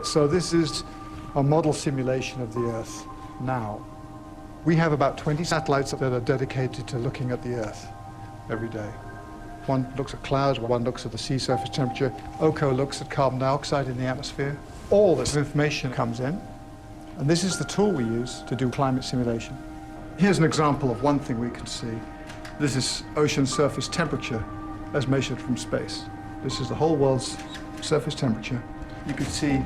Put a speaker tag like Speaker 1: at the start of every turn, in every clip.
Speaker 1: So this is a model simulation of the Earth now. We have about 20 satellites that are dedicated to looking at the Earth every day. One looks at clouds, one looks at the sea surface temperature. OCO looks at carbon dioxide in the atmosphere. All this information comes in, and this is the tool we use to do climate simulation. Here's an example of one thing we can see. This is ocean surface temperature as measured from space. This is the whole world's surface temperature. You can see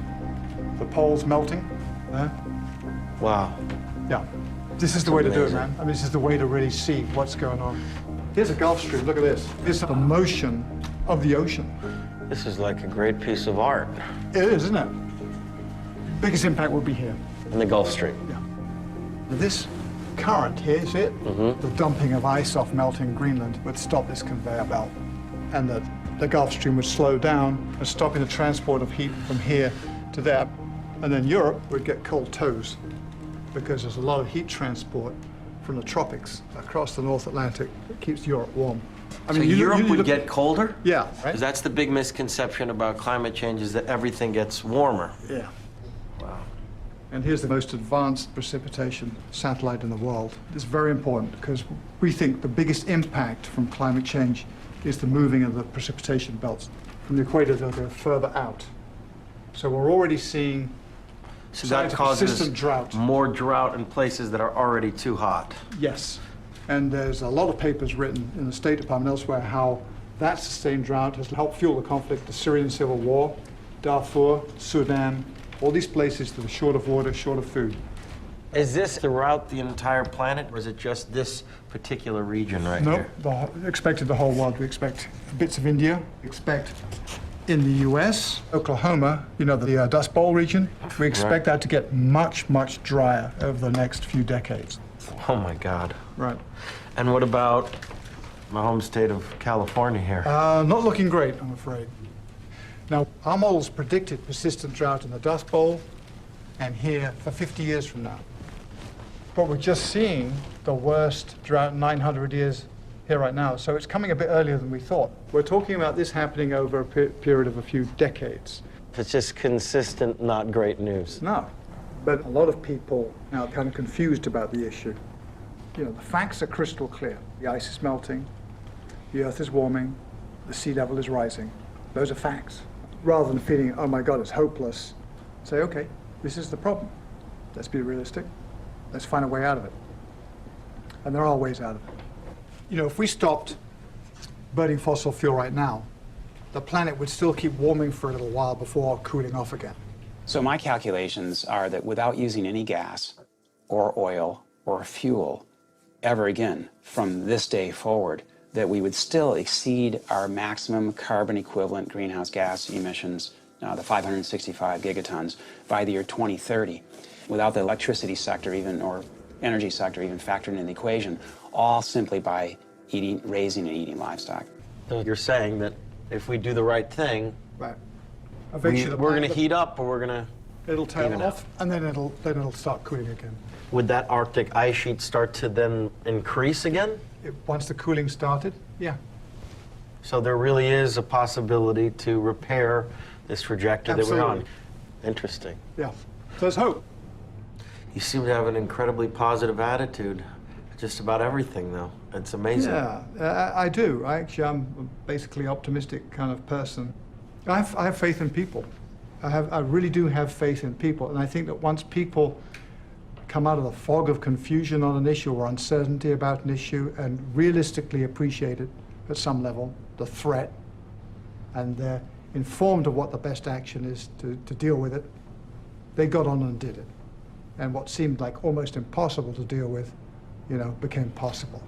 Speaker 1: the poles melting there.
Speaker 2: Wow.
Speaker 1: Yeah. This is the way to do it, man. I mean, this is the way to really see what's going on. Here's a Gulf Stream. Look at this. This is the motion of the ocean.
Speaker 2: This is like a great piece of art.
Speaker 1: It is, isn't it? Biggest impact will be here.
Speaker 2: In the Gulf Stream.
Speaker 1: Yeah. This current here, see it? The dumping of ice off melting Greenland would stop this conveyor belt. And the Gulf Stream would slow down and stopping the transport of heat from here to there. And then Europe would get cold toes because there's a lot of heat transport from the tropics across the North Atlantic that keeps Europe warm. I mean,
Speaker 2: so Europe would get colder?
Speaker 1: Yeah. Right?
Speaker 2: Because that's the big misconception about climate change, is that everything gets warmer.
Speaker 1: Yeah.
Speaker 2: Wow.
Speaker 1: And here's the most advanced precipitation satellite in the world. It's very important because we think the biggest impact from climate change is the moving of the precipitation belts from the equator to go further out. So we're already seeing
Speaker 2: so that causes
Speaker 1: persistent drought.
Speaker 2: More drought in places that are already too hot.
Speaker 1: Yes. And there's a lot of papers written in the State Department and elsewhere how that sustained drought has helped fuel the conflict, the Syrian civil war, Darfur, Sudan, all these places that are short of water, short of food.
Speaker 2: Is this throughout the entire planet, or is it just this particular region right here?
Speaker 1: No, expected the whole world. We expect bits of India, we expect in the US, Oklahoma, you know, the Dust Bowl region, we expect that to get much, much drier over the next few decades.
Speaker 2: Oh my God.
Speaker 1: Right.
Speaker 2: And what about my home state of California here?
Speaker 1: Not looking great, I'm afraid. Now, our models predicted persistent drought in the Dust Bowl and here for 50 years from now. But we're just seeing the worst drought in 900 years here right now, so it's coming a bit earlier than we thought. We're talking about this happening over a period of a few decades.
Speaker 2: It's just consistent, not great news.
Speaker 1: No, but a lot of people now are kind of confused about the issue. You know, the facts are crystal clear. The ice is melting, the Earth is warming, the sea level is rising. Those are facts. Rather than feeling, oh my God, it's hopeless, say, okay, this is the problem. Let's be realistic. Let's find a way out of it. And there are ways out of it. You know, if we stopped burning fossil fuel right now, the planet would still keep warming for a little while before cooling off again.
Speaker 3: So my calculations are that without using any gas or oil or fuel ever again from this day forward, that we would still exceed our maximum carbon equivalent greenhouse gas emissions, the 565 gigatons, by the year 2030, without the electricity sector even, or energy sector even factored in the equation, all simply by raising and eating livestock.
Speaker 2: So you're saying that if we do the right thing,
Speaker 1: Right.
Speaker 2: we're going to heat up, or we're going to...
Speaker 1: It'll tail off, and then it'll start cooling again.
Speaker 2: Would that Arctic ice sheet start to then increase again?
Speaker 1: Once the cooling started, yeah.
Speaker 2: So there really is a possibility to repair this trajectory that we're on. Interesting.
Speaker 1: Yeah. So there's hope.
Speaker 2: You seem to have an incredibly positive attitude. Just about everything, though. It's amazing.
Speaker 1: Yeah, I do. I'm a basically optimistic kind of person. I have faith in people. I really do have faith in people. And I think that once people come out of the fog of confusion on an issue or uncertainty about an issue and realistically appreciate it at some level, the threat, and they're informed of what the best action is to deal with it, they got on and did it. And what seemed like almost impossible to deal with, you know, became possible.